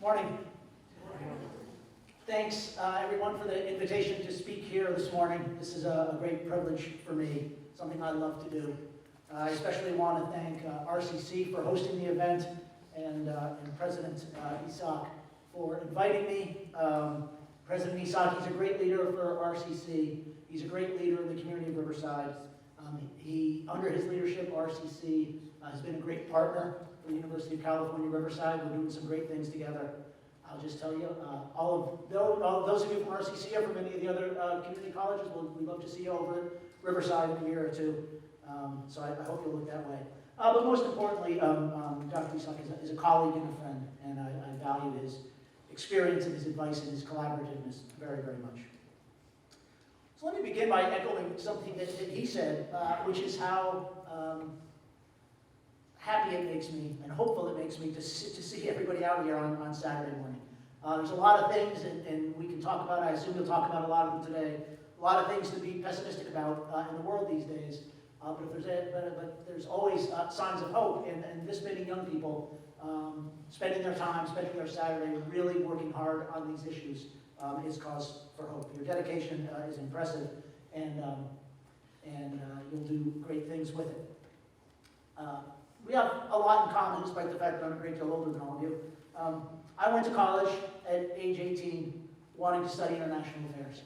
Morning. Thanks, everyone, for the invitation to speak here this morning. This is a great privilege for me, something I love to do. I especially want to thank RCC for hosting the event and President Isak for inviting me. President Isak, he's a great leader for RCC. He's a great leader in the community of Riverside. Under his leadership, RCC has been a great partner for the University of California, Riverside. We're doing some great things together. I'll just tell you, all of those of you from RCC or from any of the other community colleges, we'd love to see you over at Riverside in a year or two. So I hope you'll look that way. But most importantly, Dr. Isak is a colleague and a friend, and I value his experience and his advice and his collaborativeness very, very much. So let me begin by echoing something that he said, which is how happy it makes me and hopeful it makes me to see everybody out here on Saturday morning. There's a lot of things, and we can talk about, I assume you'll talk about a lot of them today, a lot of things to be pessimistic about in the world these days. But there's always signs of hope, and this many young people spending their time, spending their Saturday, really working hard on these issues is cause for hope. Your dedication is impressive, and you'll do great things with it. We have a lot in common, despite the fact that I'm a great deal older than all of you. I went to college at age 18, wanting to study international affairs.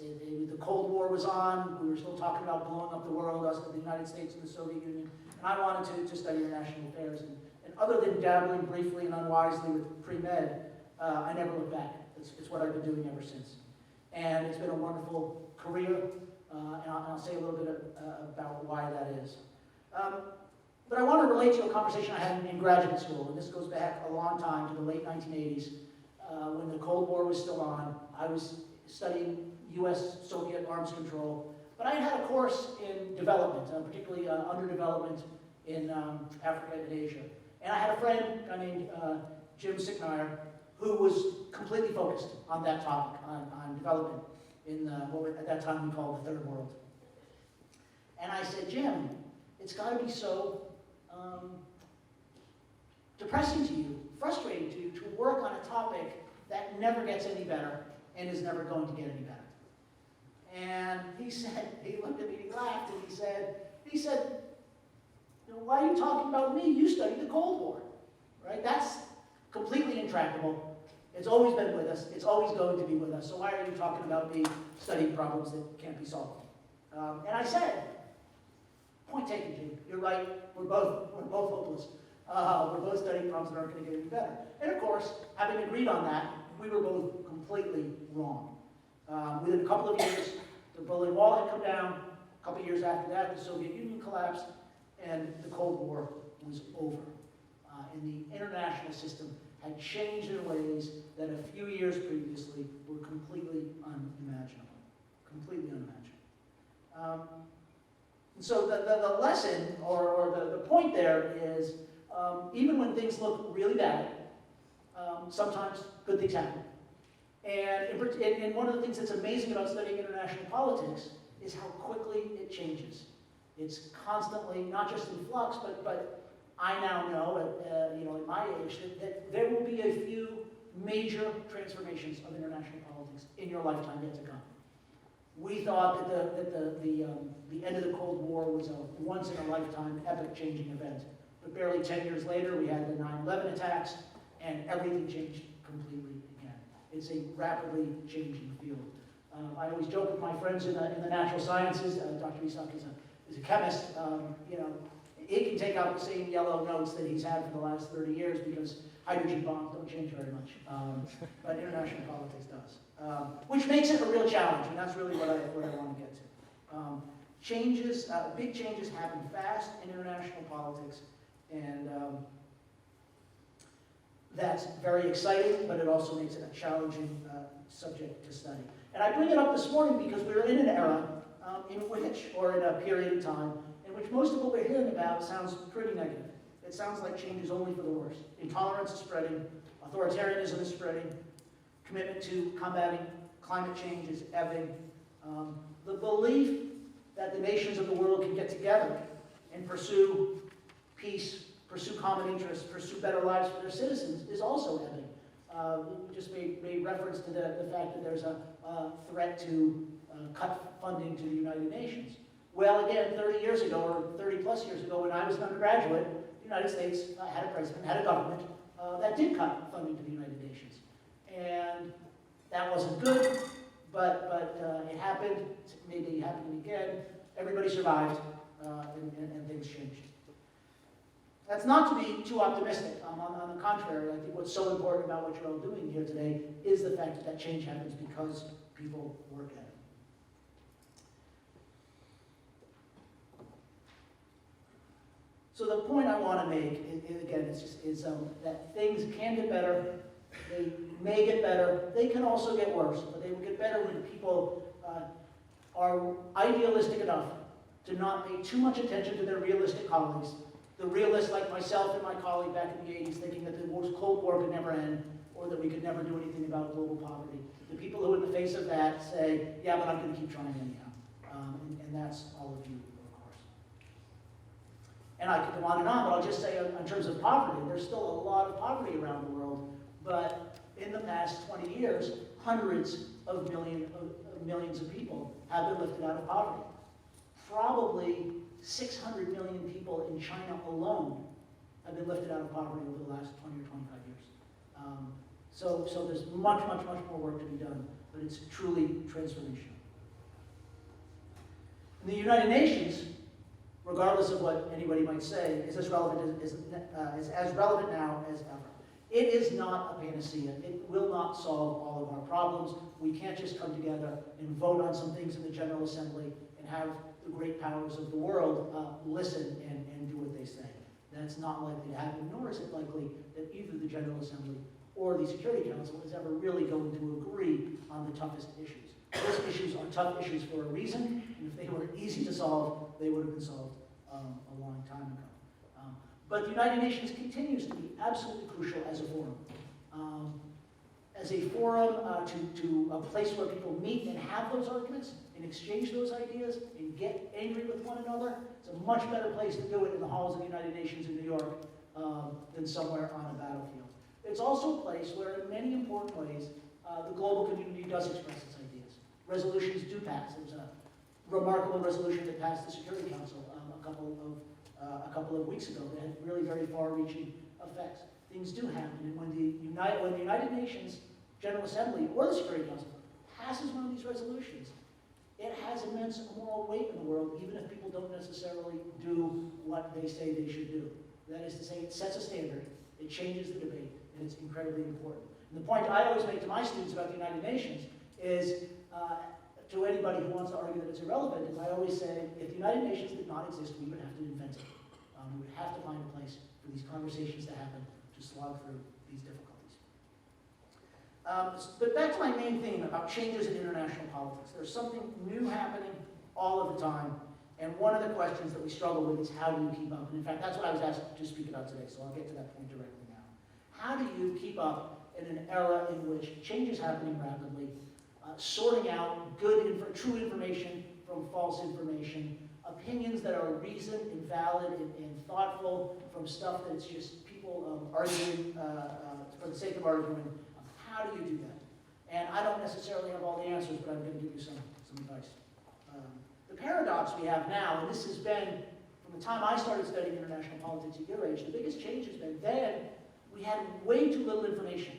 The Cold War was on. We were still talking about blowing up the world, us, the United States and the Soviet Union. And I wanted to study international affairs. And other than dabbling briefly and unwisely with pre-med, I never looked back. It's what I've been doing ever since. And it's been a wonderful career, and I'll say a little bit about why that is. But I want to relate to a conversation I had in graduate school, and this goes back a long time to the late 1980s, when the Cold War was still on. I was studying U.S.-Soviet arms control, but I had a course in development, particularly underdevelopment in Africa and Asia. And I had a friend, a guy named Jim Sickmeyer, who was completely focused on that topic, on development in what at that time we called the Third World. And I said, Jim, it's got to be so depressing to you, frustrating to you, to work on a topic that never gets any better and is never going to get any better. And he said, he looked at me, he laughed, and he said, you know, why are you talking about me? You studied the Cold War, right? That's completely intractable. It's always been with us. It's always going to be with us. So why are you talking about me studying problems that can't be solved? And I said, point taken, Jim. You're right. We're both hopeless. We're both studying problems that aren't going to get any better. And of course, having agreed on that, we were both completely wrong. Within a couple of years, the Berlin Wall had come down. A couple of years after that, the Soviet Union collapsed, and the Cold War was over. And the international system had changed in ways that a few years previously were completely unimaginable. Completely unimaginable. And so the lesson, or the point there is, even when things look really bad, sometimes good things happen. And one of the things that's amazing about studying international politics is how quickly it changes. It's constantly, not just in flux, but I now know, at my age, that there will be a few major transformations of international politics in your lifetime yet to come. We thought that the end of the Cold War was a once-in-a-lifetime, epic-changing event. But barely 10 years later, we had the 9/11 attacks, and everything changed completely again. It's a rapidly changing field. I always joke with my friends in the natural sciences. Dr. Isak is a chemist. He can take out the same yellow notes that he's had for the last 30 years because hydrogen bombs don't change very much. But international politics does. Which makes it a real challenge, and that's really what I want to get to. Big changes happen fast in international politics, and that's very exciting, but it also makes it a challenging subject to study. And I bring it up this morning because we're in an era or in a period of time, in which most of what we're hearing about sounds pretty negative. It sounds like change is only for the worse. Intolerance is spreading, authoritarianism is spreading, commitment to combating climate change is ebbing. The belief that the nations of the world can get together and pursue peace, pursue common interests, pursue better lives for their citizens is also ebbing. We just made reference to the fact that there's a threat to cut funding to the United Nations. Well, again, 30 years ago, or 30 plus years ago, when I was an undergraduate, the United States had a president, had a government that did cut funding to the United Nations. And that wasn't good, but it happened. Maybe it happened again. Everybody survived, and things changed. That's not to be too optimistic. On the contrary, I think what's so important about what you're all doing here today is the fact that change happens because people work at it. So the point I want to make, again, is that things can get better. They may get better. They can also get worse, but they will get better when people are idealistic enough to not pay too much attention to their realistic colleagues. The realists like myself and my colleague back in the 80s thinking that the Cold War could never end or that we could never do anything about global poverty. The people who in the face of that say, yeah, but I'm going to keep trying anyhow. And that's all of you, of course. And I could go on, but I'll just say in terms of poverty, there's still a lot of poverty around the world, but in the past 20 years, hundreds of millions of people have been lifted out of poverty. Probably 600 million people in China alone have been lifted out of poverty over the last 20 or 25 years. So there's much more work to be done, but it's truly transformational. And the United Nations, regardless of what anybody might say, is as relevant now as ever. It is not a panacea. It will not solve all of our problems. We can't just come together and vote on some things in the General Assembly and have the great powers of the world listen and do what they say. That's not likely to happen, nor is it likely that either the General Assembly or the Security Council is ever really going to agree on the toughest issues. Those issues are tough issues for a reason, and if they were easy to solve, they would have been solved a long time ago. But the United Nations continues to be absolutely crucial as a forum. As a forum, to a place where people meet and have those arguments and exchange those ideas and get angry with one another. It's a much better place to do it in the halls of the United Nations in New York than somewhere on a battlefield. It's also a place where, in many important ways, the global community does express its ideas. Resolutions do pass. There's a remarkable resolution that passed the Security Council a couple of weeks ago that had really very far-reaching effects. Things do happen, and when the United Nations General Assembly or the Security Council passes one of these resolutions, it has immense moral weight in the world, even if people don't necessarily do what they say they should do. That is to say, it sets a standard, it changes the debate, and it's incredibly important. And the point I always make to my students about the United Nations is, to anybody who wants to argue that it's irrelevant, is I always say, if the United Nations did not exist, we would have to invent it. We would have to find a place for these conversations to happen, to slog through these difficulties. But back to my main theme about changes in international politics. There's something new happening all of the time, and one of the questions that we struggle with is how do you keep up? And in fact, that's what I was asked to speak about today, so I'll get to that point directly now. How do you keep up in an era in which change is happening rapidly, sorting out true information from false information, opinions that are reasoned and valid and thoughtful from stuff that's just people arguing for the sake of arguing? How do you do that? And I don't necessarily have all the answers, but I'm going to give you some advice. The paradox we have now, and this has been, from the time I started studying international politics at your age, the biggest change has been then we had way too little information.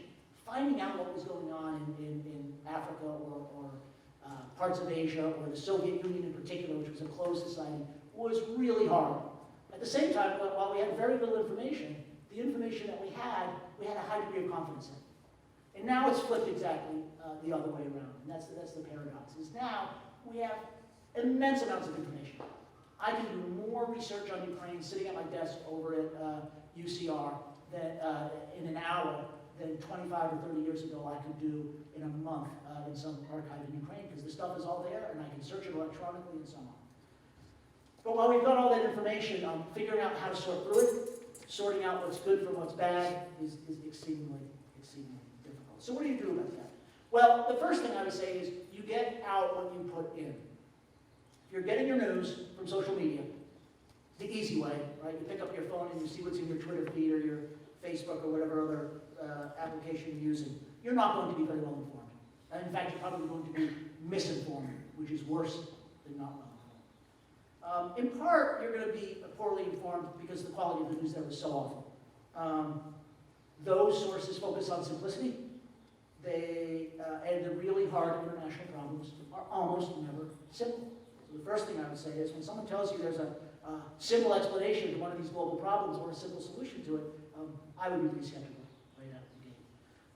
Finding out what was going on in Africa or parts of Asia or the Soviet Union in particular, which was a closed society, was really hard. At the same time, while we had very little information, the information that we had a high degree of confidence in. And now it's flipped exactly the other way around, and that's the paradox, is now we have immense amounts of information. I can do more research on Ukraine sitting at my desk over at UCR in an hour than 25 or 30 years ago I could do in a month in some archive in Ukraine, because the stuff is all there and I can search it electronically and so on. But while we've got all that information, figuring out how to sort through it, sorting out what's good from what's bad is exceedingly difficult. So what do you do about that? Well, the first thing I would say is you get out what you put in. If you're getting your news from social media, the easy way, right? You pick up your phone and you see what's in your Twitter feed or your Facebook or whatever other application you're using. You're not going to be very well informed. And in fact, you're probably going to be misinformed, which is worse than not well informed. In part, you're going to be poorly informed because the quality of the news there is so awful. Those sources focus on simplicity. And the really hard international problems are almost never simple. So the first thing I would say is when someone tells you there's a simple explanation to one of these global problems or a simple solution to it, I would be pretty skeptical right out of the gate.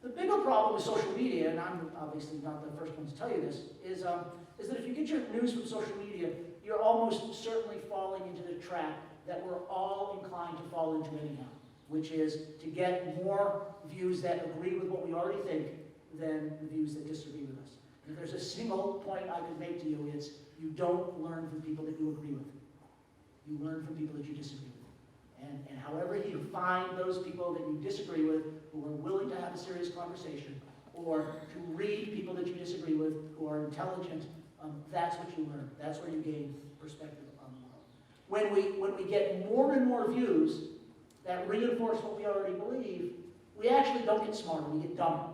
The bigger problem with social media, and I'm obviously not the first one to tell you this, is that if you get your news from social media, you're almost certainly falling into the trap that we're all inclined to fall into anyhow, which is to get more views that agree with what we already think than the views that disagree with us. And if there's a single point I could make to you, it's you don't learn from people that you agree with. You learn from people that you disagree with. And however you find those people that you disagree with who are willing to have a serious conversation, or to read people that you disagree with who are intelligent, that's what you learn. That's where you gain perspective on the world. When we get more and more views that reinforce what we already believe, we actually don't get smarter, we get dumber.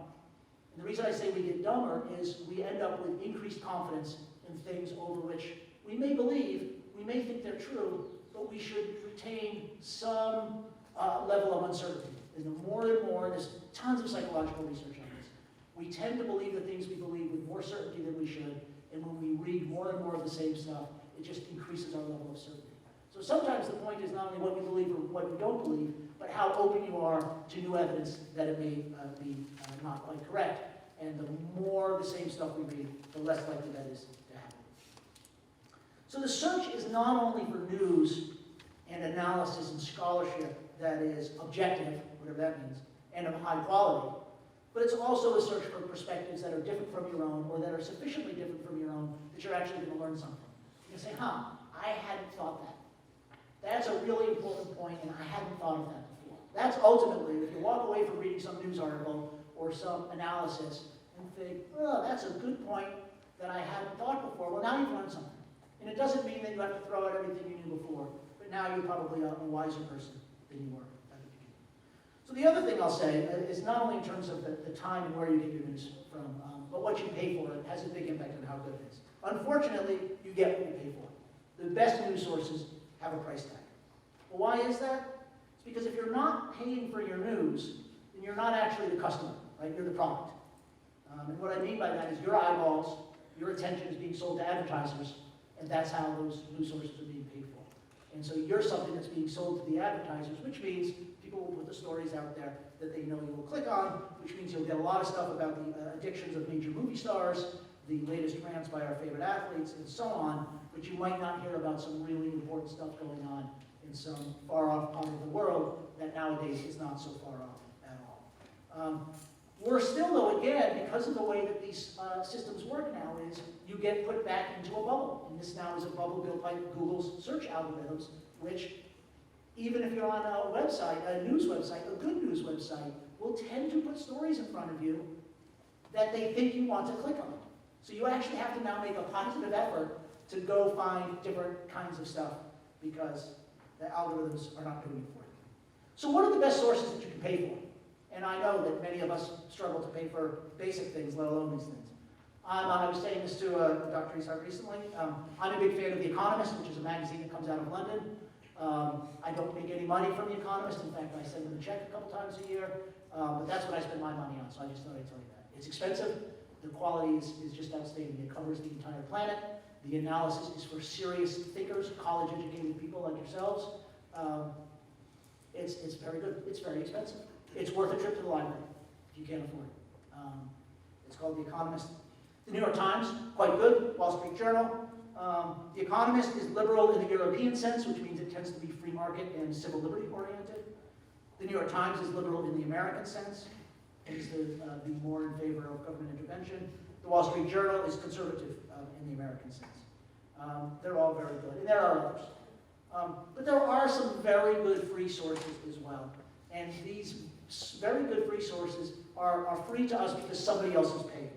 And the reason I say we get dumber is we end up with increased confidence in things over which we may believe, we may think they're true, but we should retain some level of uncertainty. And the more and more, there's tons of psychological research on this, we tend to believe the things we believe with more certainty than we should, and when we read more and more of the same stuff, it just increases our level of certainty. So sometimes the point is not only what you believe or what you don't believe, but how open you are to new evidence that it may be not quite correct. And the more the same stuff we read, the less likely that is to happen. So the search is not only for news and analysis and scholarship that is objective, whatever that means, and of high quality, but it's also a search for perspectives that are different from your own, or that are sufficiently different from your own that you're actually going to learn something. You can say, I hadn't thought that. That's a really important point, and I hadn't thought of that before. That's ultimately, if you walk away from reading some news article or some analysis and think, oh, that's a good point that I hadn't thought before, well, now you've learned something. And it doesn't mean that you have to throw out everything you knew before, but now you're probably a wiser person than you were at the beginning. So the other thing I'll say is not only in terms of the time and where you get your news from, but what you pay for it has a big impact on how good it is. Unfortunately, you get what you pay for. The best news sources have a price tag. Well, why is that? It's because if you're not paying for your news, then you're not actually the customer, right? You're the product. And what I mean by that is your eyeballs, your attention is being sold to advertisers, and that's how those news sources are being paid for. And so you're something that's being sold to the advertisers, which means people will put the stories out there that they know you will click on, which means you'll get a lot of stuff about the addictions of major movie stars, the latest rants by our favorite athletes, and so on, but you might not hear about some really important stuff going on in some far-off part of the world that nowadays is not so far off at all. We're still, though, again, because of the way that these systems work now, is you get put back into a bubble. And this now is a bubble built by Google's search algorithms, which, even if you're on a website, a news website, a good news website, will tend to put stories in front of you that they think you want to click on. So you actually have to now make a positive effort to go find different kinds of stuff because the algorithms are not doing it for you. So what are the best sources that you can pay for? And I know that many of us struggle to pay for basic things, let alone these things. I was saying this to Dr. Ishaq recently. I'm a big fan of The Economist, which is a magazine that comes out of London. I don't make any money from The Economist. In fact, I send them a check a couple times a year. But that's what I spend my money on, so I just thought I'd tell you that. It's expensive. The quality is just outstanding. It covers the entire planet. The analysis is for serious thinkers, college-educated people like yourselves. It's very good. It's very expensive. It's worth a trip to the library if you can't afford it. It's called The Economist. The New York Times, quite good. Wall Street Journal. The Economist is liberal in the European sense, which means it tends to be free market and civil liberty oriented. The New York Times is liberal in the American sense. It tends to be more in favor of government intervention. The Wall Street Journal is conservative in the American sense. They're all very good, and there are others. But there are some very good free sources as well. And these very good free sources are free to us because somebody else is paying.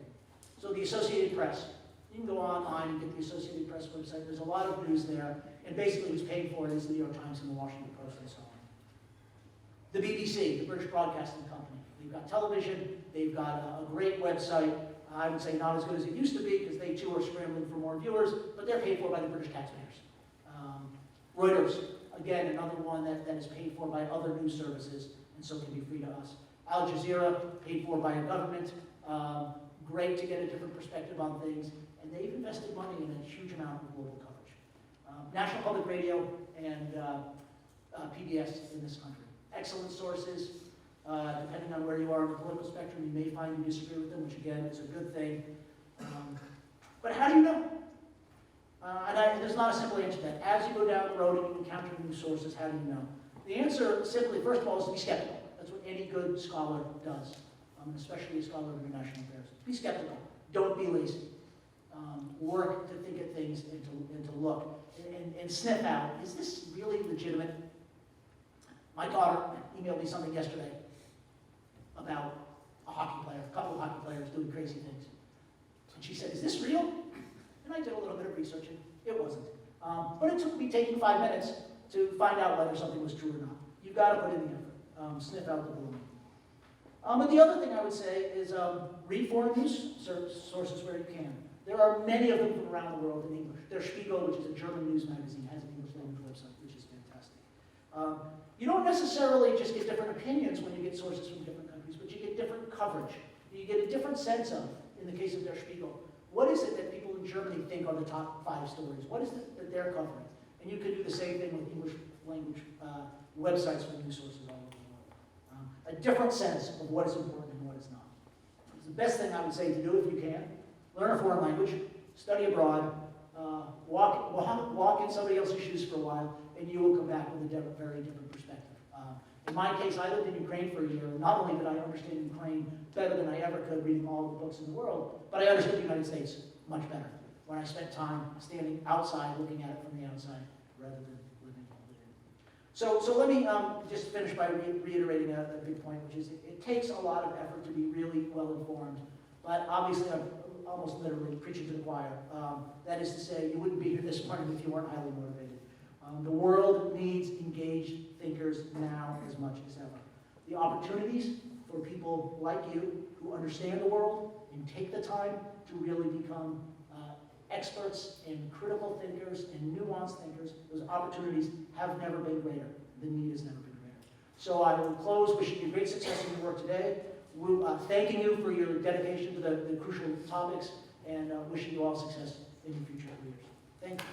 So the Associated Press. You can go online and get the Associated Press website. There's a lot of news there. And basically who's paying for it is the New York Times and the Washington Post and so on. The BBC, the British Broadcasting Company. They've got television, they've got a great website. I would say not as good as it used to be because they too are scrambling for more viewers, but they're paid for by the British taxpayers. Reuters, again, another one that is paid for by other news services and so can be free to us. Al Jazeera, paid for by a government. Great to get a different perspective on things, and they've invested money in a huge amount of global coverage. National Public Radio and PBS in this country. Excellent sources. Depending on where you are on the political spectrum, you may find you disagree with them, which again is a good thing. But how do you know? There's not a simple answer to that. As you go down the road and you encounter new sources, how do you know? The answer, simply, first of all, is to be skeptical. That's what any good scholar does, especially a scholar of international affairs. Be skeptical. Don't be lazy. Work to think of things and to look and sniff out, is this really legitimate? My daughter emailed me something yesterday about a couple of hockey players doing crazy things. And she said, is this real? And I did a little bit of research, and it wasn't. But it took me taking 5 minutes to find out whether something was true or not. You've got to put in the effort. Sniff out the balloon. But the other thing I would say is read foreign news sources where you can. There are many of them from around the world in English. There's Spiegel, which is a German news magazine, has an English language website, which is fantastic. You don't necessarily just get different opinions when you get sources from different countries, but you get different coverage. You get a different sense of, in the case of Der Spiegel, what is it that people in Germany think are the top 5 stories? What is it that they're covering? And you can do the same thing with English language websites from news sources all over the world. A different sense of what is important and what is not. It's the best thing I would say to do if you can. Learn a foreign language, study abroad, walk in somebody else's shoes for a while, and you will come back with a very different perspective. In my case, I lived in Ukraine for a year. Not only did I understand Ukraine better than I ever could reading all the books in the world, but I understood the United States much better when I spent time standing outside looking at it from the outside rather than living within. So let me just finish by reiterating a big point, which is it takes a lot of effort to be really well informed, but obviously I'm almost literally preaching to the choir. That is to say, you wouldn't be here this morning if you weren't highly motivated. The world needs engaged thinkers now as much as ever. The opportunities for people like you who understand the world and take the time to really become experts and critical thinkers and nuanced thinkers, those opportunities have never been greater. The need has never been greater. So I will close wishing you great success in your work today, thanking you for your dedication to the crucial topics, and wishing you all success in your future careers. Thank you.